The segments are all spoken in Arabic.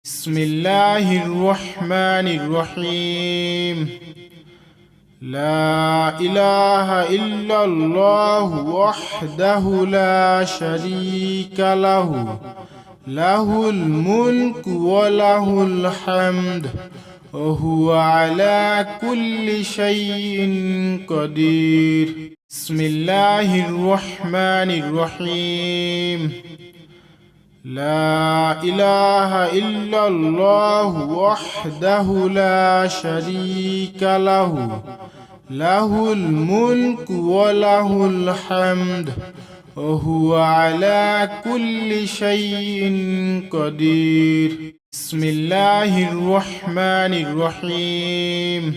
بسم الله الرحمن الرحيم. لا إله إلا الله وحده لا شريك له، له الملك وله الحمد وهو على كل شيء قدير. بسم الله الرحمن الرحيم. لا إله إلا الله وحده لا شريك له، له الملك وله الحمد وهو على كل شيء قدير. بسم الله الرحمن الرحيم.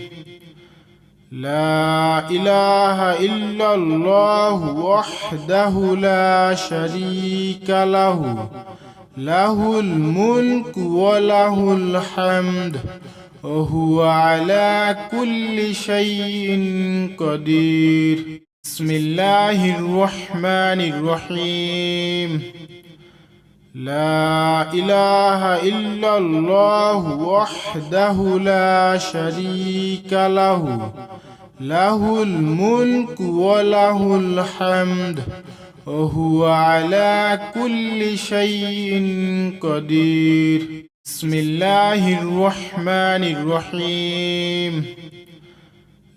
لا إله إلا الله وحده لا شريك له، له الملك وله الحمد وهو على كل شيء قدير. بسم الله الرحمن الرحيم. لا إله إلا الله وحده لا شريك له، له الملك وله الحمد وهو على كل شيء قدير. بسم الله الرحمن الرحيم.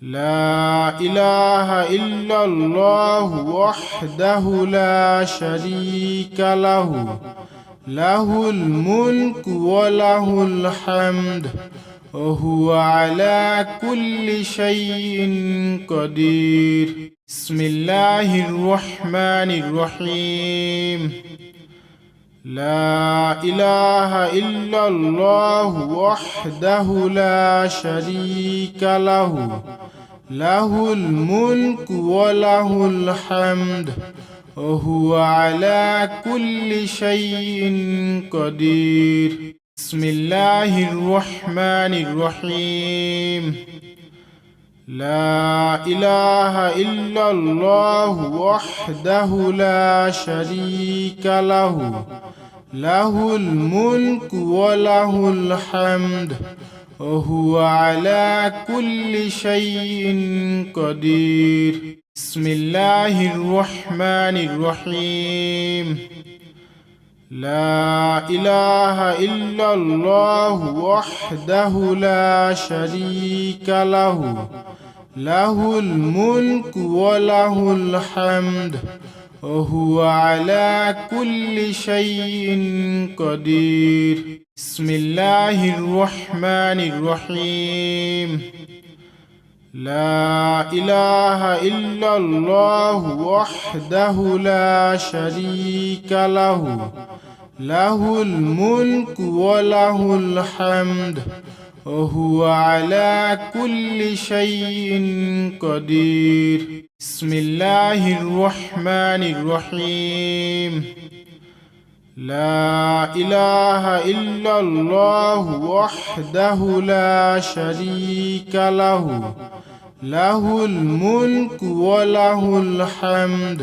لا إله إلا الله وحده لا شريك له، له الملك وله الحمد وهو على كل شيء قدير. بسم الله الرحمن الرحيم. لا إله إلا الله وحده لا شريك له، له الملك وله الحمد وهو على كل شيء قدير. بسم الله الرحمن الرحيم. لا إله إلا الله وحده لا شريك له، له الملك وله الحمد وهو على كل شيء قدير. بسم الله الرحمن الرحيم. لا إله إلا الله وحده لا شريك له، له الملك وله الحمد وهو على كل شيء قدير. بسم الله الرحمن الرحيم. لا إله إلا الله وحده لا شريك له، له الملك وله الحمد وهو على كل شيء قدير. بسم الله الرحمن الرحيم. لا إله إلا الله وحده لا شريك له، له الملك وله الحمد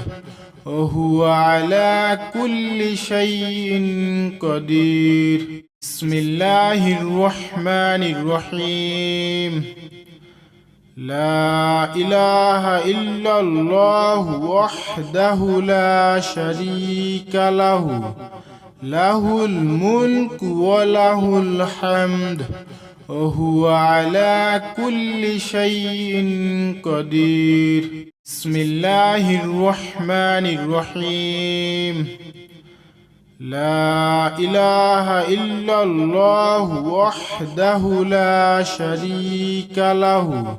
وهو على كل شيء قدير. بسم الله الرحمن الرحيم. لا إله إلا الله وحده لا شريك له، له الملك وله الحمد وهو على كل شيء قدير. بسم الله الرحمن الرحيم. لا إله إلا الله وحده لا شريك له،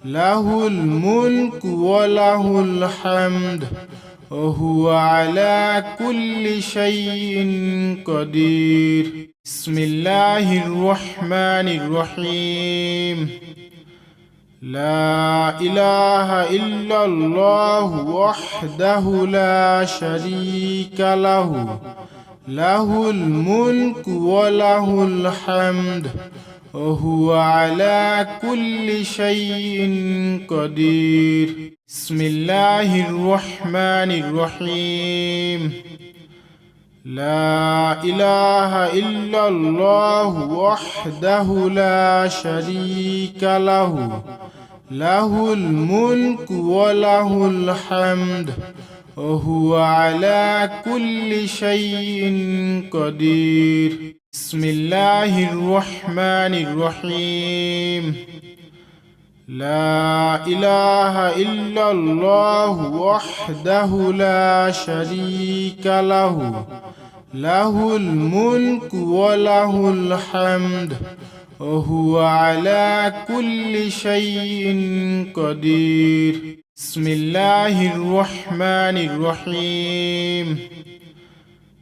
له الملك وله الحمد وهو على كل شيء قدير. بسم الله الرحمن الرحيم. لا إله إلا الله وحده لا شريك له، له الملك وله الحمد وهو على كل شيء قدير. بسم الله الرحمن الرحيم. لا إله إلا الله وحده لا شريك له له الملك وله الحمد وهو على كل شيء قدير. بسم الله الرحمن الرحيم. لا إله إلا الله وحده لا شريك له له الملك وله الحمد وهو على كل شيء قدير. بسم الله الرحمن الرحيم.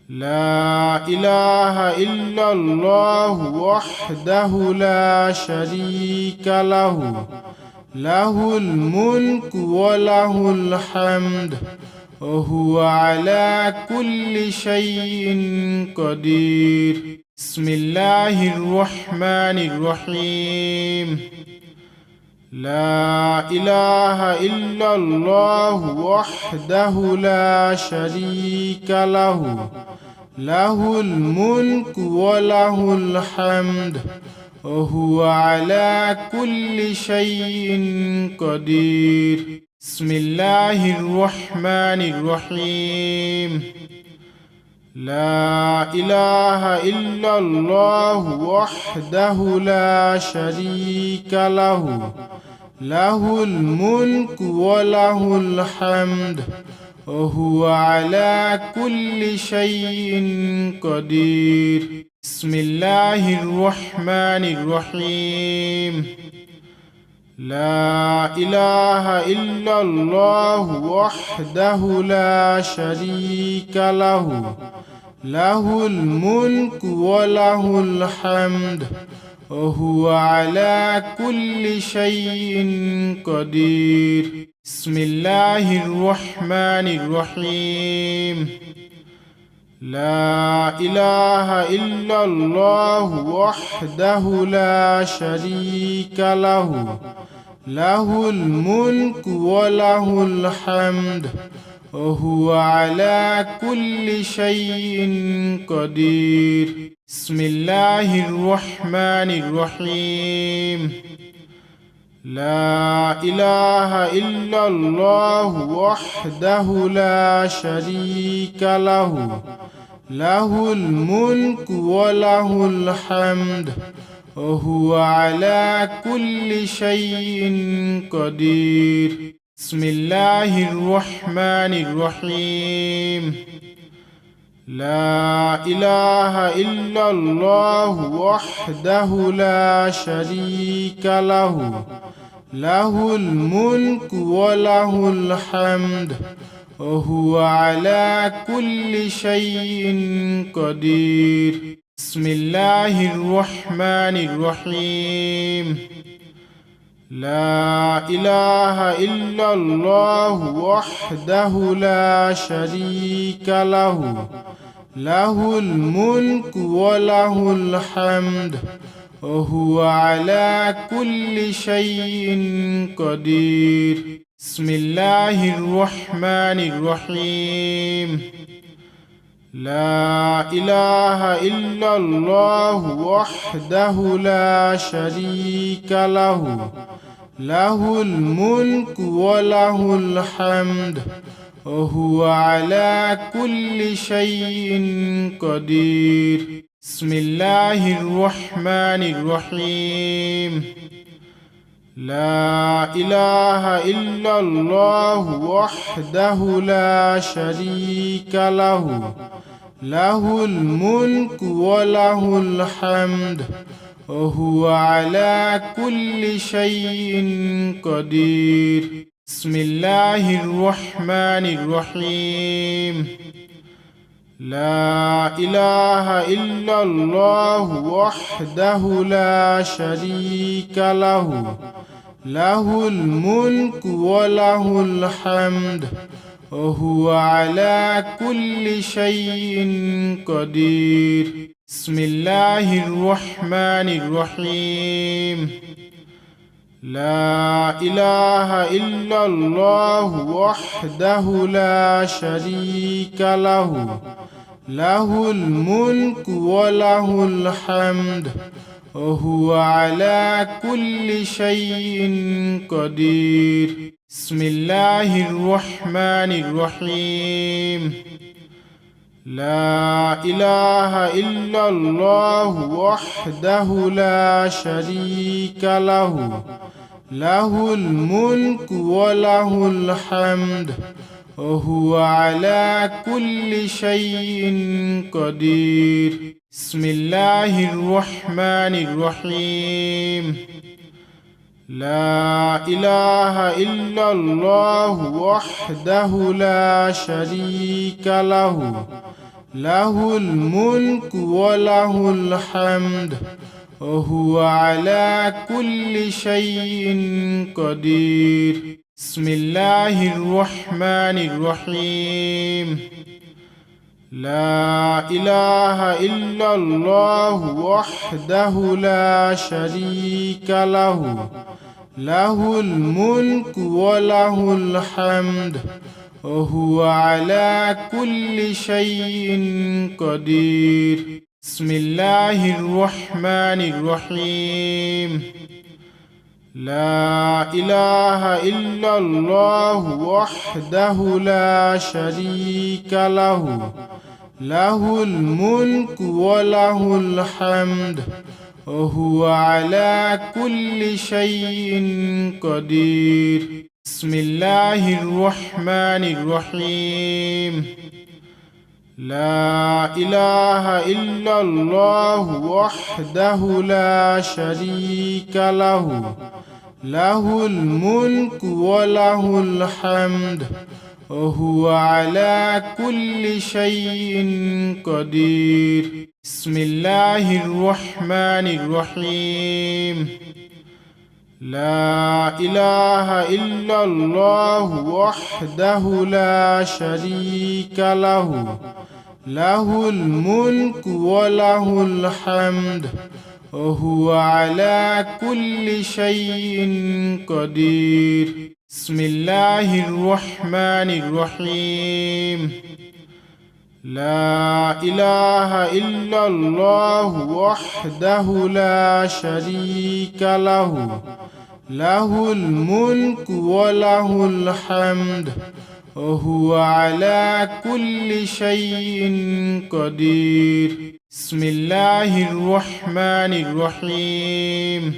لا إله إلا الله وحده لا شريك له له الملك وله الحمد وهو على كل شيء قدير. بسم الله الرحمن الرحيم. لا إله إلا الله وحده لا شريك له له الملك وله الحمد وهو على كل شيء قدير. بسم الله الرحمن الرحيم. لا إله إلا الله وحده لا شريك له له الملك وله الحمد وهو على كل شيء قدير. بسم الله الرحمن الرحيم. لا إله إلا الله وحده لا شريك له له الملك وله الحمد وهو على كل شيء قدير. بسم الله الرحمن الرحيم. لا إله إلا الله وحده لا شريك له له الملك وله الحمد وهو على كل شيء قدير. بسم الله الرحمن الرحيم. لا إله إلا الله وحده لا شريك له له الملك وله الحمد وهو على كل شيء قدير. بسم الله الرحمن الرحيم. لا إله إلا الله وحده لا شريك له له الملك وله الحمد وهو على كل شيء قدير. بسم الله الرحمن الرحيم. لا إله إلا الله وحده لا شريك له له الملك وله الحمد وهو على كل شيء قدير. بسم الله الرحمن الرحيم. لا إله إلا الله وحده لا شريك له له الملك وله الحمد وهو على كل شيء قدير. بسم الله الرحمن الرحيم. لا إله إلا الله وحده لا شريك له له الملك وله الحمد وهو على كل شيء قدير. بسم الله الرحمن الرحيم. لا إله إلا الله وحده لا شريك له له الملك وله الحمد وهو على كل شيء قدير. بسم الله الرحمن الرحيم. لا إله إلا الله وحده لا شريك له له الملك وله الحمد وهو على كل شيء قدير. بسم الله الرحمن الرحيم. لا إله إلا الله وحده لا شريك له، له الملك وله الحمد وهو على كل شيء قدير. بسم الله الرحمن الرحيم. لا إله إلا الله وحده لا شريك له، له الملك وله الحمد وهو على كل شيء قدير. بسم الله الرحمن الرحيم. لا إله إلا الله وحده لا شريك له، له الملك وله الحمد وهو على كل شيء قدير. بسم الله الرحمن الرحيم. لا إله إلا الله وحده لا شريك له، له الملك وله الحمد وهو على كل شيء قدير. بسم الله الرحمن الرحيم. لا إله إلا الله وحده لا شريك له، له الملك وله الحمد وهو على كل شيء قدير. بسم الله الرحمن الرحيم. لا إله إلا الله وحده لا شريك له، له الملك وله الحمد وهو على كل شيء قدير. بسم الله الرحمن الرحيم. لا إله إلا الله وحده لا شريك له، له الملك وله الحمد وهو على كل شيء قدير. بسم الله الرحمن الرحيم.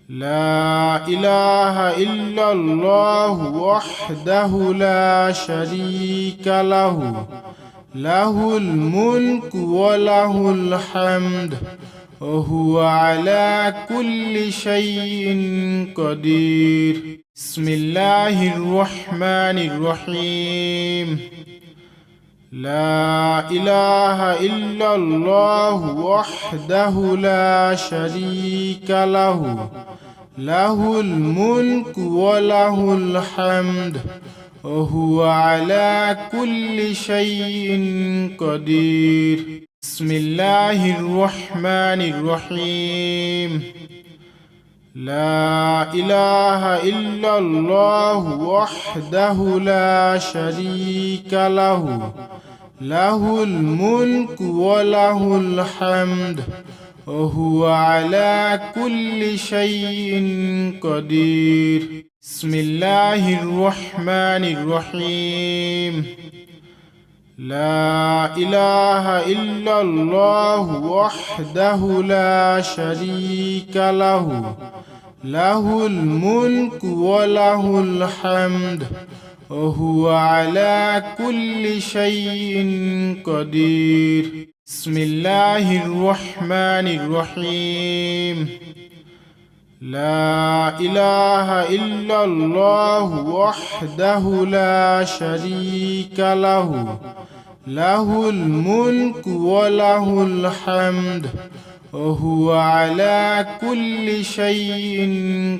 لا إله إلا الله وحده لا شريك له، له الملك وله الحمد وهو على كل شيء قدير. بسم الله الرحمن الرحيم. لا إله إلا الله وحده لا شريك له، له الملك وله الحمد وهو على كل شيء قدير. بسم الله الرحمن الرحيم. لا إله إلا الله وحده لا شريك له، له الملك وله الحمد وهو على كل شيء قدير. بسم الله الرحمن الرحيم. لا إله إلا الله وحده لا شريك له، له الملك وله الحمد وهو على كل شيء قدير. بسم الله الرحمن الرحيم. لا إله إلا الله وحده لا شريك له، له الملك وله الحمد وهو على كل شيء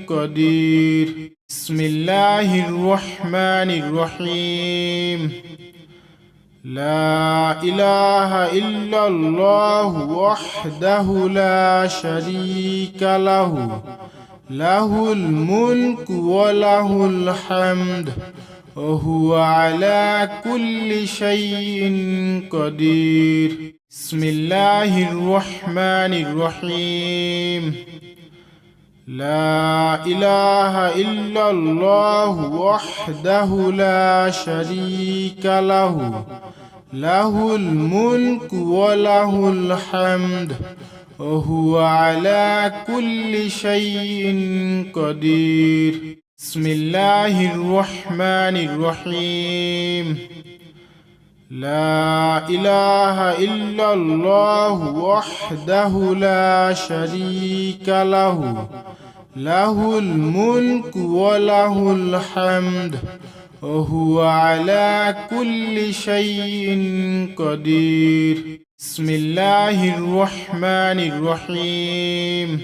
قدير. بسم الله الرحمن الرحيم. لا إله إلا الله وحده لا شريك له، له الملك وله الحمد وهو على كل شيء قدير. بسم الله الرحمن الرحيم. لا إله إلا الله وحده لا شريك له، له الملك وله الحمد وهو على كل شيء قدير. بسم الله الرحمن الرحيم. لا إله إلا الله وحده لا شريك له، له الملك وله الحمد وهو على كل شيء قدير. بسم الله الرحمن الرحيم.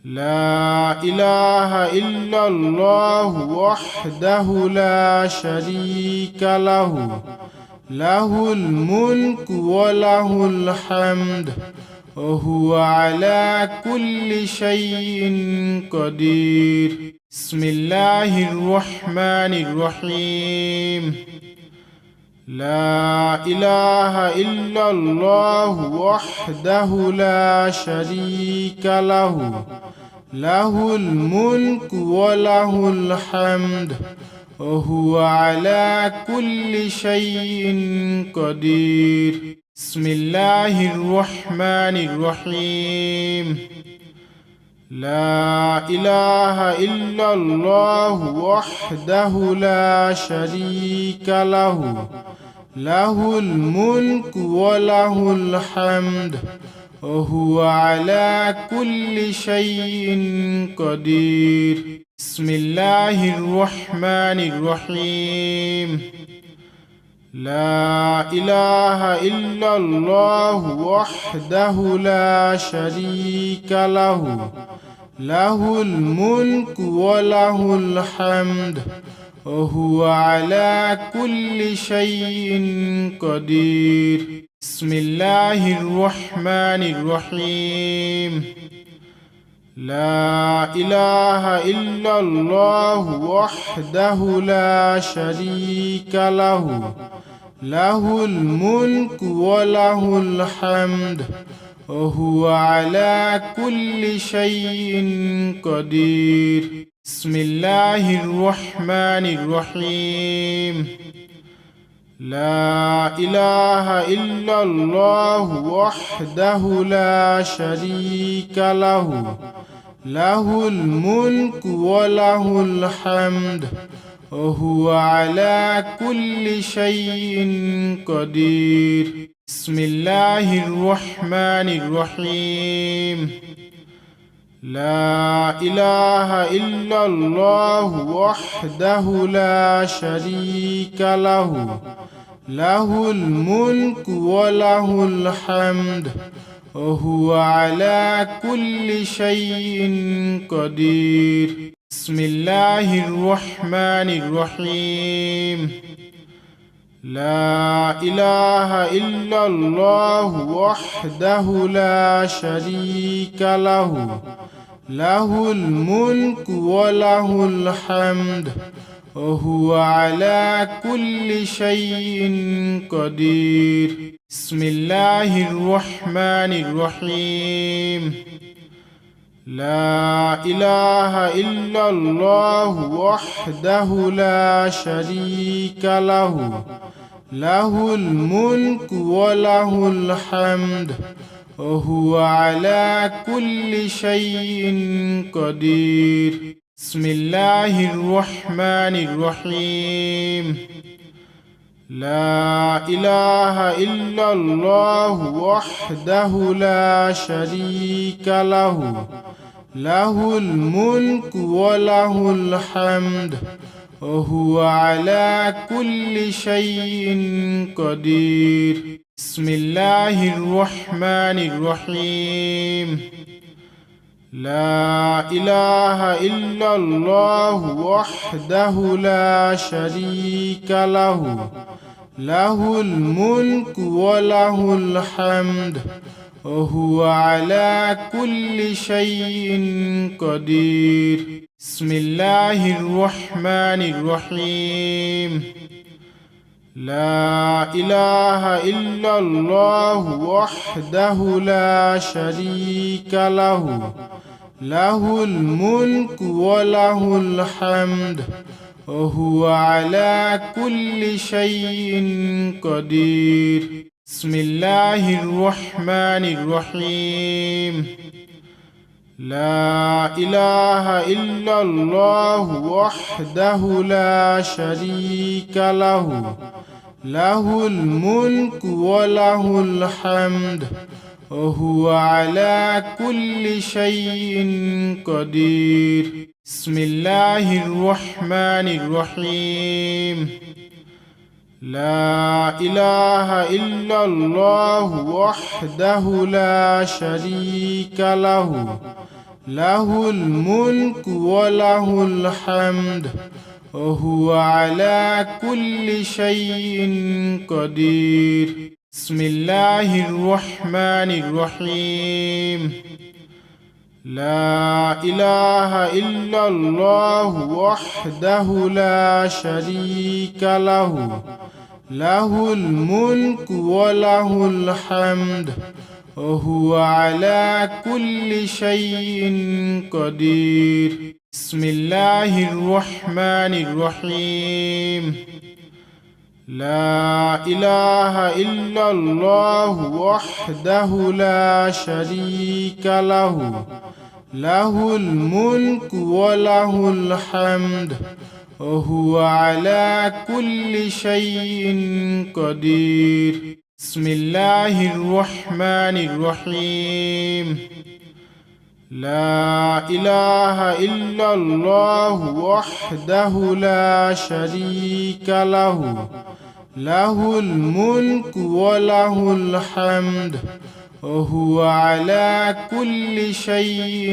لا إله إلا الله وحده لا شريك له، له الملك وله الحمد وهو على كل شيء قدير. بسم الله الرحمن الرحيم. لا إله إلا الله وحده لا شريك له، له الملك وله الحمد وهو على كل شيء قدير. بسم الله الرحمن الرحيم. لا إله إلا الله وحده لا شريك له، له الملك وله الحمد وهو على كل شيء قدير. بسم الله الرحمن الرحيم. لا إله إلا الله وحده لا شريك له، له الملك وله الحمد وهو على كل شيء قدير. بسم الله الرحمن الرحيم. لا إله إلا الله وحده لا شريك له، له الملك وله الحمد وهو على كل شيء قدير. بسم الله الرحمن الرحيم. لا إله إلا الله وحده لا شريك له، له الملك وله الحمد وهو على كل شيء قدير. بسم الله الرحمن الرحيم. لا إله إلا الله وحده لا شريك له، له الملك وله الحمد وهو على كل شيء قدير. بسم الله الرحمن الرحيم. لا إله إلا الله وحده لا شريك له، له الملك وله الحمد وهو على كل شيء قدير. بسم الله الرحمن الرحيم. لا إله إلا الله وحده لا شريك له، له الملك وله الحمد وهو على كل شيء قدير. بسم الله الرحمن الرحيم. لا إله إلا الله وحده لا شريك له، له الملك وله الحمد وهو على كل شيء قدير. بسم الله الرحمن الرحيم. لا إله إلا الله وحده لا شريك له، له الملك وله الحمد وهو على كل شيء قدير. بسم الله الرحمن الرحيم. لا إله إلا الله وحده لا شريك له، له الملك وله الحمد وهو على كل شيء قدير. بسم الله الرحمن الرحيم. لا إله إلا الله وحده لا شريك له، له الملك وله الحمد وهو على كل شيء قدير. بسم الله الرحمن الرحيم. لا إله إلا الله وحده لا شريك له، له الملك وله الحمد وهو على كل شيء قدير. بسم الله الرحمن الرحيم. لا إله إلا الله وحده لا شريك له، له الملك وله الحمد وهو على كل شيء قدير. بسم الله الرحمن الرحيم. لا إله إلا الله وحده لا شريك له، له الملك وله الحمد وهو على كل شيء قدير. بسم الله الرحمن الرحيم. لا إله إلا الله وحده لا شريك له، له الملك وله الحمد وهو على كل شيء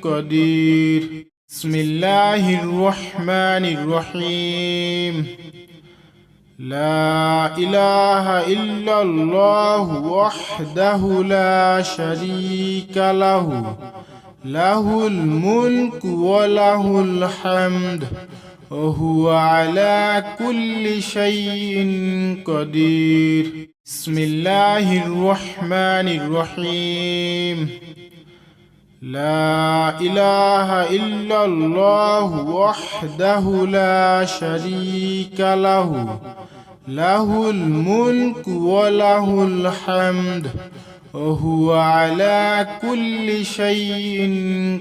قدير. بسم الله الرحمن الرحيم. لا إله إلا الله وحده لا شريك له، له الملك وله الحمد وهو على كل شيء قدير. بسم الله الرحمن الرحيم. لا إله إلا الله وحده لا شريك له، له الملك وله الحمد وهو على كل شيء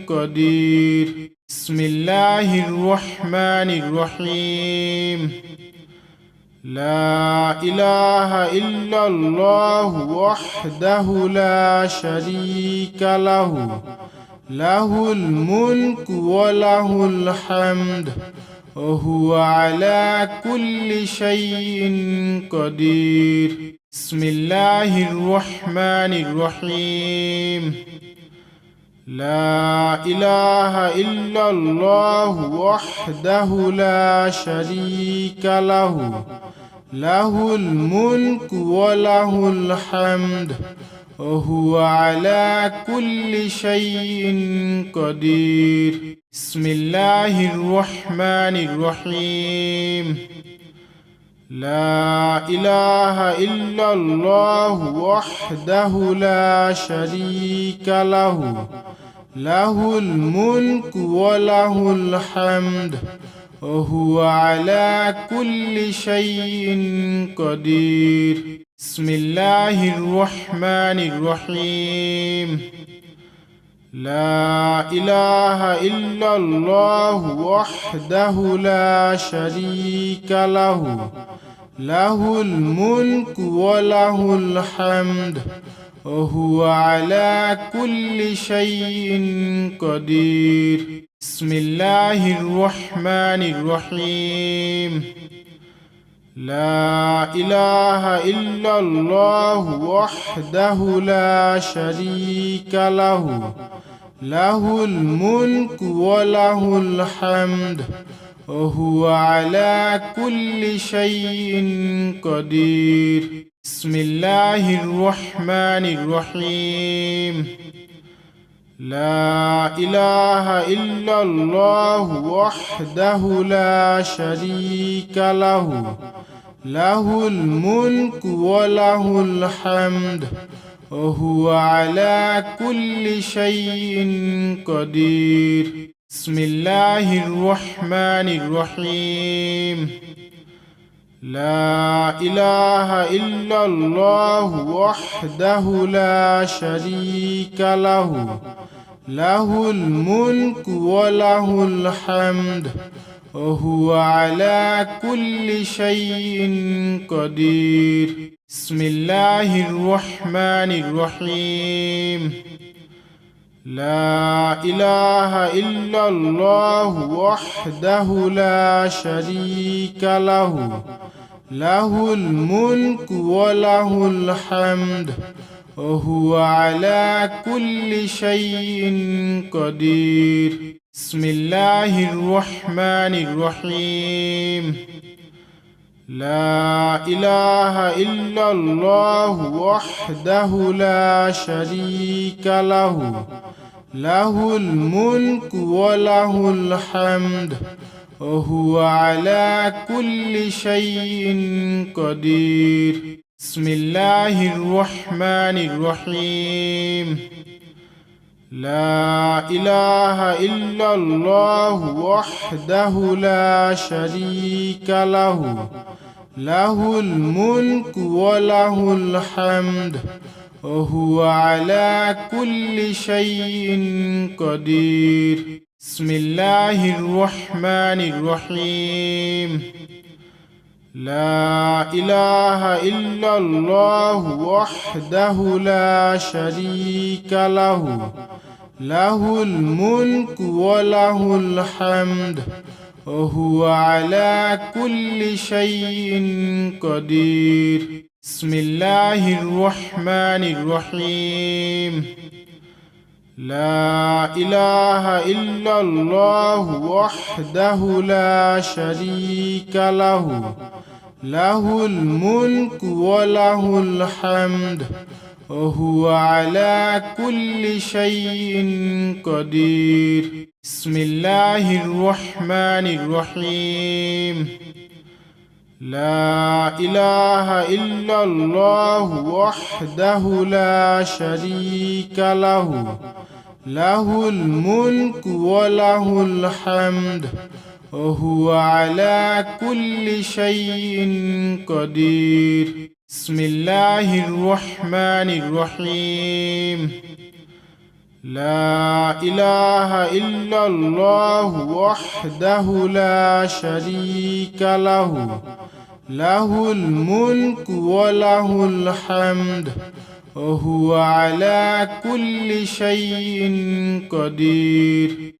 قدير. بسم الله الرحمن الرحيم. لا إله إلا الله وحده لا شريك له، له الملك وله الحمد وهو على كل شيء قدير. بسم الله الرحمن الرحيم. لا إله إلا الله وحده لا شريك له، له الملك وله الحمد وهو على كل شيء قدير. بسم الله الرحمن الرحيم. لا إله إلا الله وحده لا شريك له، له الملك وله الحمد وهو على كل شيء قدير. بسم الله الرحمن الرحيم. لا إله إلا الله وحده لا شريك له، له الملك وله الحمد وهو على كل شيء قدير. بسم الله الرحمن الرحيم. لا إله إلا الله وحده لا شريك له، له الملك وله الحمد وهو على كل شيء قدير. بسم الله الرحمن الرحيم لا إله إلا الله وحده لا شريك له له الملك وله الحمد وهو على كل شيء قدير بسم الله الرحمن الرحيم لا إله إلا الله وحده لا شريك له له الملك وله الحمد وهو على كل شيء قدير بسم الله الرحمن الرحيم لا إله إلا الله وحده لا شريك له له الملك وله الحمد وهو على كل شيء قدير بسم الله الرحمن الرحيم لا إله إلا الله وحده لا شريك له له الملك وله الحمد وهو على كل شيء قدير بسم الله الرحمن الرحيم لا إله إلا الله وحده لا شريك له له الملك وله الحمد وهو على كل شيء قدير بسم الله الرحمن الرحيم لا إله إلا الله وحده لا شريك له له الملك وله الحمد وهو على كل شيء قدير بسم الله الرحمن الرحيم لا إله إلا الله وحده لا شريك له له الملك وله الحمد وهو على كل شيء قدير بسم الله الرحمن الرحيم لا إله إلا الله وحده لا شريك له له الملك وله الحمد وهو على كل شيء قدير بسم الله الرحمن الرحيم لا إله إلا الله وحده لا شريك له له الملك وله الحمد وهو على كل شيء قدير